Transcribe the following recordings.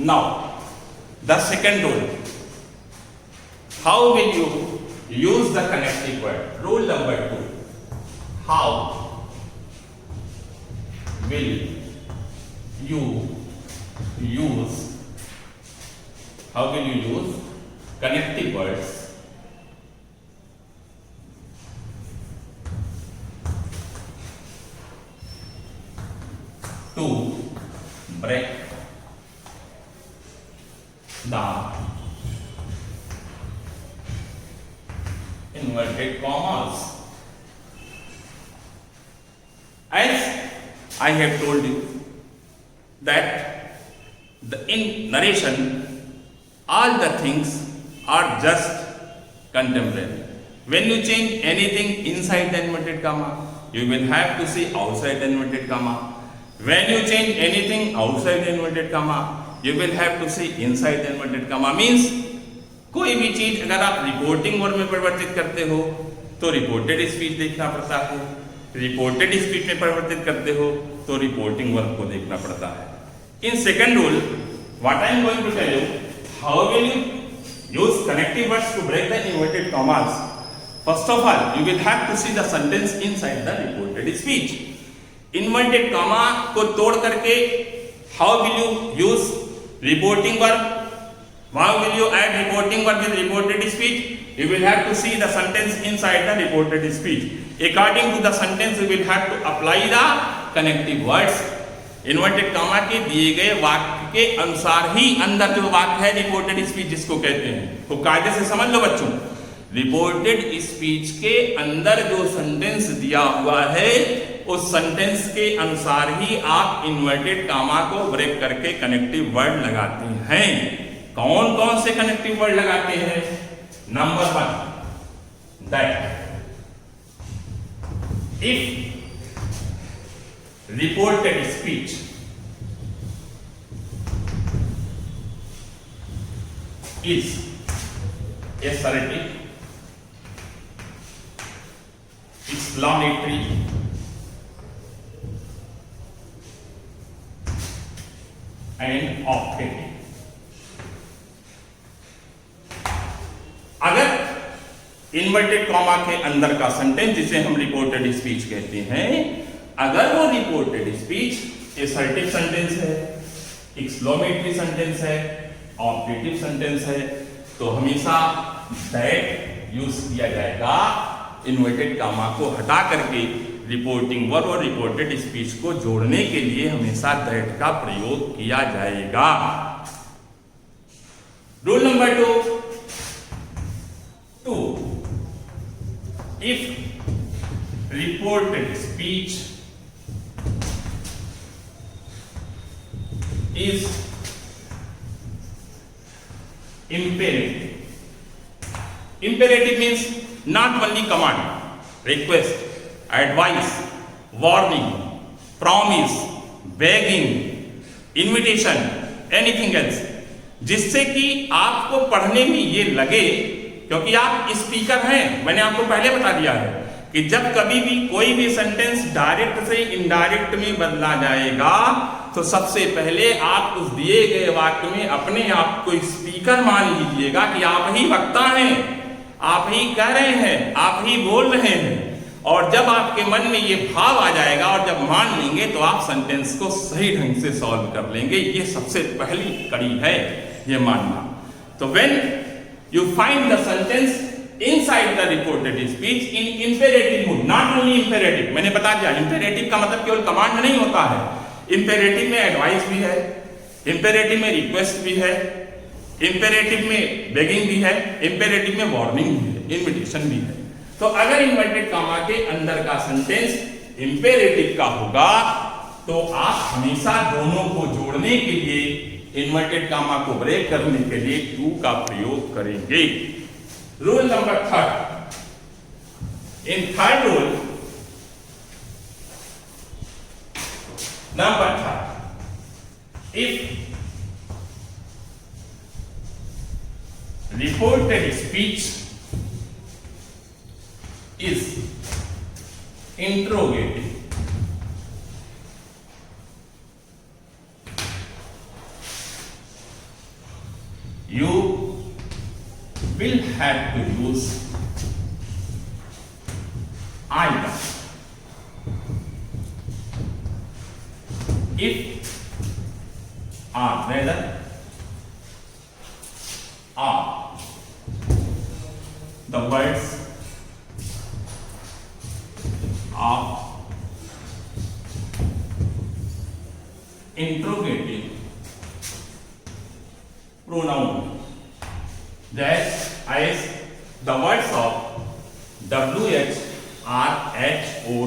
Now, the second rule. How will you use the connecting word? Rule number 2. How will you use connecting words to break the inverted commas? As I have told you that in narration all the things are just contemporary. When you change anything inside the inverted comma, you will have to see outside the inverted comma. When you change anything outside the inverted comma, you will have to see inside the inverted comma. Means कोई भी चीज अगर आप reporting word में परिवर्तित करते हो तो रिपोर्टेड स्पीच देखना पड़ता है, रिपोर्टेड स्पीच में परिवर्तित करते हो तो रिपोर्टिंग वर्ब को देखना पड़ता है. In second rule what I am going to tell you, how will you use connective words to break the inverted commas. First of all you will have to see the sentence inside the reported speech. Inverted comma को तोड़ करके how will you use reporting verb, how will you add reporting verb with reported speech? You will have to see the sentence inside the reported speech. According to the sentence you will have to apply the connective words. Inverted comma के दिए गए वाक्य के अनुसार ही अंदर जो वाक्य है रिपोर्टेड स्पीच जिसको कहते हैं, तो कायदे से समझ लो बच्चों. रिपोर्टेड स्पीच के अंदर जो सेंटेंस दिया हुआ है उस सेंटेंस के अनुसार ही आप इन्वर्टेड कॉमा को ब्रेक करके कनेक्टिव वर्ड लगाते हैं. कौन कौन से कनेक्टिव वर्ड लगाते हैं? Number 1, that if reported speech is assertive, exclamatory, and optative. अगर इन्वर्टेड कॉमा के अंदर का सेंटेंस जिसे हम रिपोर्टेड स्पीच कहते हैं, अगर वो रिपोर्टेड स्पीच असर्टिव सेंटेंस है, एक्सक्लेमेटरी सेंटेंस है, ऑपरेटिव सेंटेंस है, तो हमेशा दैट यूज किया जाएगा. इन्वर्टेड कॉमा को हटा करके रिपोर्टिंग वर्ब और रिपोर्टेड स्पीच को जोड़ने के लिए हमेशा दैट का प्रयोग किया जाएगा. Rule number 2, if reported speech is imperative. Imperative means not only command, request, advice, warning, promise, begging, invitation, anything else, जिससे कि आपको पढ़ने में ये लगे, क्योंकि आप स्पीकर हैं. मैंने आपको पहले बता दिया है कि जब कभी भी कोई भी सेंटेंस डायरेक्ट से इनडायरेक्ट में बदला जाएगा तो सबसे पहले आप उस दिए गए वाक्य में अपने आप को स्पीकर मान लीजिएगा कि आप ही वक्ता हैं, आप ही कह रहे हैं, आप ही बोल रहे हैं. और जब आपके मन में ये भाव आ जाएगा और जब मान लेंगे तो आप सेंटेंस को सही ढंग से सॉल्व कर लेंगे. ये सबसे पहली कड़ी है ये मानना. तो when you find the sentence inside the reported speech in imperative mood, not only imperative. मैंने बता दिया imperative का मतलब केवल कमांड नहीं होता है. imperative में एडवाइस भी है, imperative में रिक्वेस्ट भी है, imperative में बेगिंग भी है, imperative में वार्निंग भी है, इन्विटेशन भी है. तो अगर इन्वर्टेड कॉमा के अंदर का सेंटेंस इंपेरेटिव का होगा तो आप हमेशा दोनों को जोड़ने के लिए इन्वर्टेड कॉमा को ब्रेक करने के लिए टू का प्रयोग करेंगे. Rule number 3, in third rule number 3, if reported speech is interrogative, have to use either. If or whether are the words of interrogative pronoun, that as the words of WH or HOW.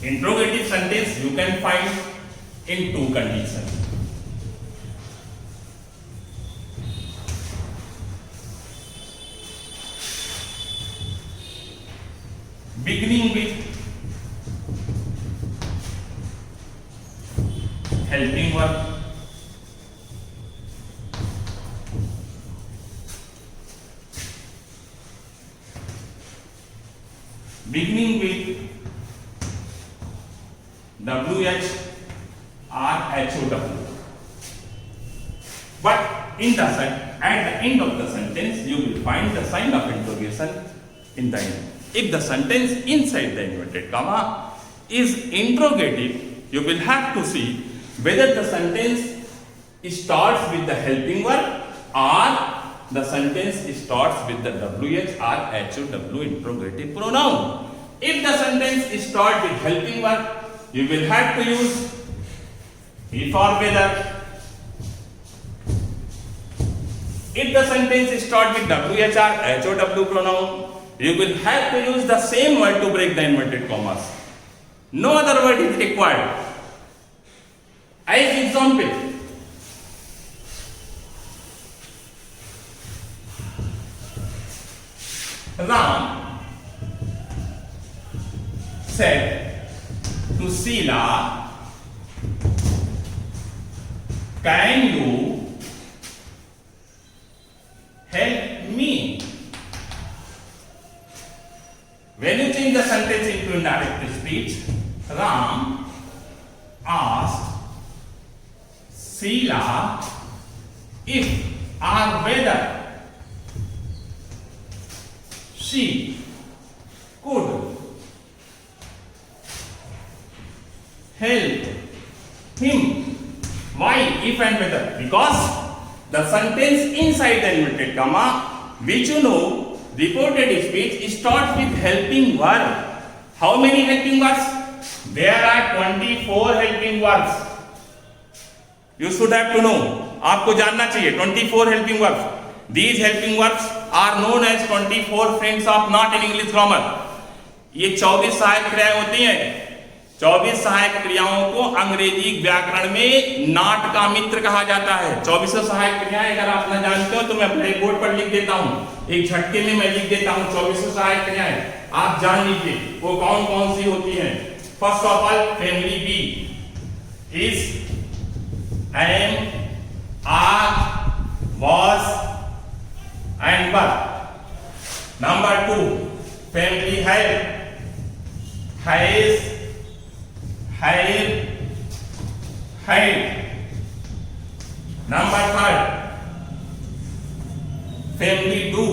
Interrogative sentence you can find in two conditions. Beginning with helping verb, beginning with WH or HOW. But in the at the end of the sentence, you will find the sign of interrogation in the end. If the sentence inside the inverted comma is interrogative, you will have to see whether the sentence starts with the helping verb or the sentence starts with the WH or HOW interrogative pronoun. If the sentence starts with helping verb, you will have to use if or whether. If the sentence starts with WH or HOW pronoun, you will have to use the same word to break the inverted commas. No other word is required. As example, Ram said to Sheila, "Can you help me?" When you change the sentence into indirect speech, Ram asked Sheila if or whether she could help him. Why if and whether? Because the sentence inside the inverted comma, which you know, reported speech starts with helping verb. How many helping verbs? There are 24 helping verbs. You should have to know. आपको जानना चाहिए 24 helping verbs. These helping verbs are known as 24 friends of not in English grammar. ये 24 सहायक क्रियाएं होती हैं। 24 सहायक क्रियाओं को अंग्रेजी व्याकरण में नाट का मित्र कहा जाता है। 24 सहायक क्रियाएं अगर आप न जानते हो तो मैं ब्लैक बोर्ड पर लिख देता हूं, एक झटके में मैं लिख देता हूं। 24 सहायक क्रियाएं आप जान लीजिए वो कौन कौन सी होती हैं। First of all, family be is, am, are, was and were. Number 2, family have, has, had. Number 3, family do,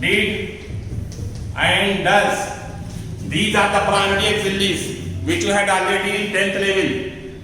did and does. These are the primary auxiliaries which you had already in 10th level.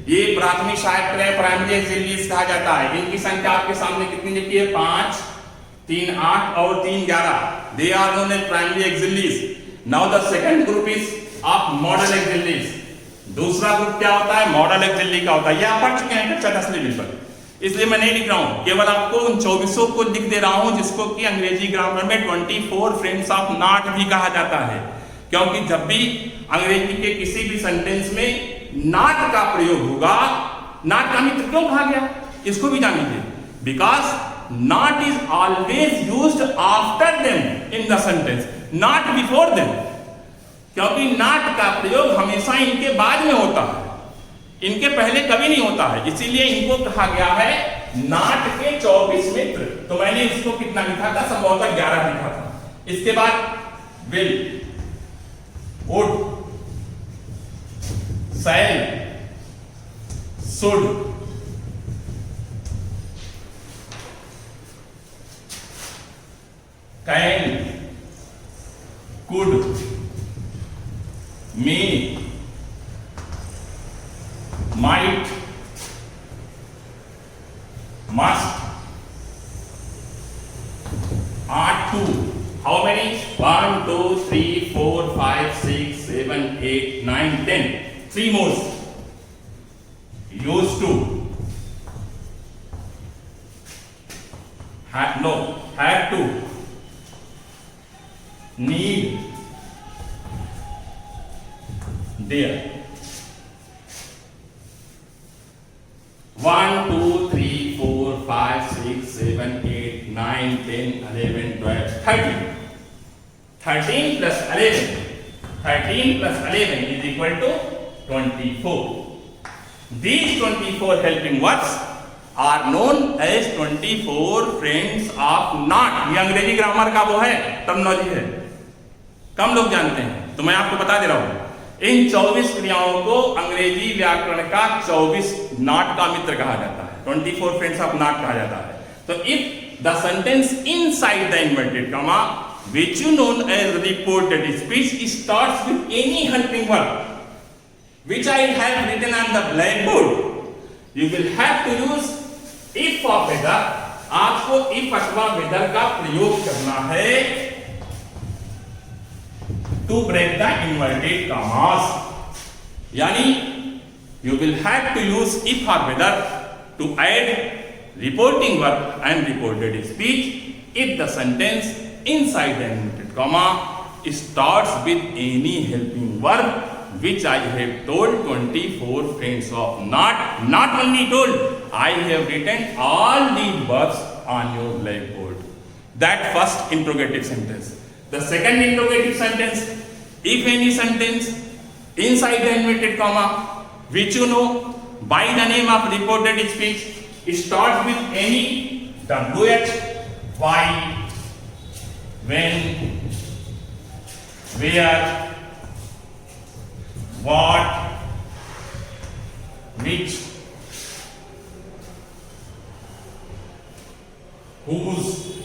ये प्राथमिक सहायक क्रियाएं primary auxiliaries कहा जाता है। इनकी संख्या आपके सामने कितनी लिखी है? 5, 3, 8 और 3, 11। They are known as primary auxiliaries. Now the second group is of modal auxiliaries. दूसरा ग्रुप क्या होता है? मॉडल ऑक्सिलियरी का होता है। ये आप पढ़ चुके हैं कक्षा 10 लेवल पर, इसलिए मैं नहीं लिख रहा हूं, केवल आपको उन 24 को लिख दे रहा हूं जिसको कि अंग्रेजी ग्रामर में 24 फ्रेंड्स ऑफ नॉट भी कहा जाता है। क्योंकि जब भी अंग्रेजी के किसी भी सेंटेंस में नॉट का प्रयोग होगा, नॉट का मित्र क्यों कहा गया इसको भी जान लीजिए। Because not is always used after them in the sentence, not before them. क्योंकि नॉट का प्रयोग हमेशा इनके बाद में होता है, इनके पहले कभी नहीं होता है। इसीलिए इनको कहा गया है नॉट के 24 मित्र। तो मैंने इसको कितना लिखा था? संभवतः 11 लिखा था। इसके बाद will, would, shall, should, can, could, may, might, must, ought to. How many? 1, 2, 3, 4, 5, 6, 7, 8, 9, 10. 3 more. Used to. Had to. Need. There. 1, 2, 3, 4, 5, 6, 7, 8, 9, 10, 11, 12, 13. 13 plus 11. 13 plus 11 is equal to 24. These 24 helping words are known as 24 friends of not. ये अंग्रेजी grammar का वो है, terminology है, कम लोग जानते हैं, तो मैं आपको बता दे रहा हूं। इन 24 क्रियाओं को अंग्रेजी व्याकरण का 24 नॉट का मित्र कहा जाता है, 24 फ्रेंड्स ऑफ नॉट कहा जाता है। तो if the sentence inside the inverted comma which you known as reported speech starts with any helping verb which I have written on the blackboard, you will have to use if of whether। आपको if अथवा whether का प्रयोग करना है to break the inverted commas, यानी you will have to use if or whether to add reporting verb and reported speech if the sentence inside the inverted comma starts with any helping verb which I have told 24 friends of not only told, I have written all these verbs on your blackboard. That first interrogative sentence. The second interrogative sentence, if any sentence inside the inverted comma which you know by the name of reported speech starts with any WH, why, when, where, what, which, whose,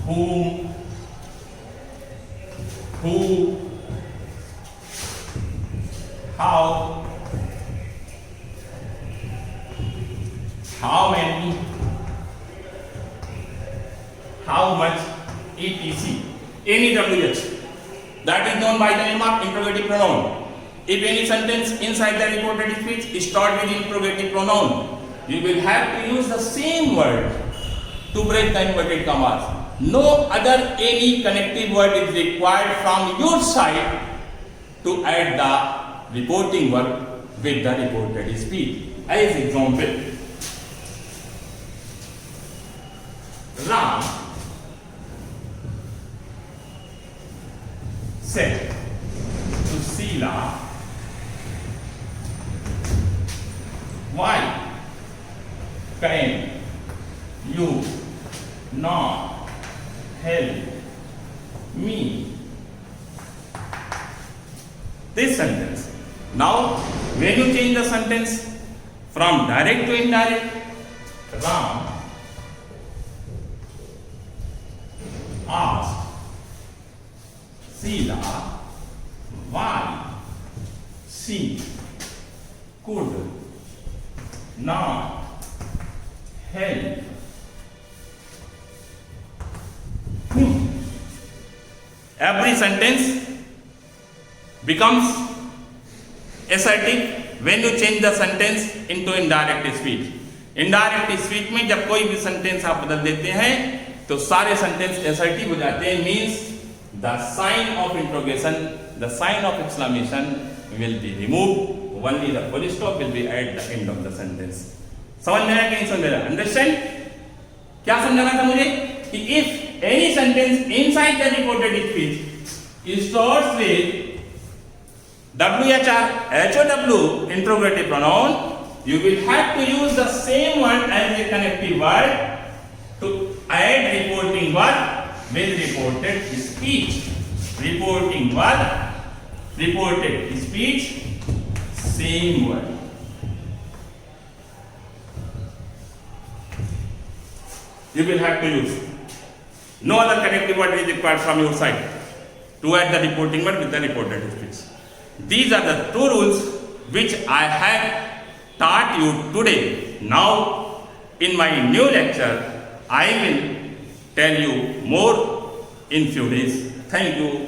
whom, who, how many, how much, etc. Any WH that is known by the name of interrogative pronoun. If any sentence inside the reported speech starts with interrogative pronoun, you will have to use the same word to break the inverted commas. No other any connective word is required from your side to add the reporting verb with the reported speech. As example, Ram said to Sheila, why can you not help me? This sentence. Now, when you change the sentence from direct to indirect, Ram asked Sheila why she could not help him. Every sentence becomes assertive when you change the sentence into indirect speech. Indirect speech में जब कोई भी sentence आप बदल देते हैं तो सारे sentence assertive हो जाते हैं, means the sign of interrogation, the sign of exclamation will be removed, only the full stop will be at the end of the sentence. समझ में आया कि नहीं समझ में आया? Understand? क्या समझाना था मुझे कि if any sentence inside the reported speech starts with WHR, HOW, interrogative pronoun, you will have to use the same word as a connective word to add reporting word with reported speech. Reporting word, reported speech, same word. You will have to use. No other connective word is required from your side to add the reporting word with the reported speech. These are the two rules which I have taught you today. Now, in my new lecture, I will tell you more in few days. Thank you.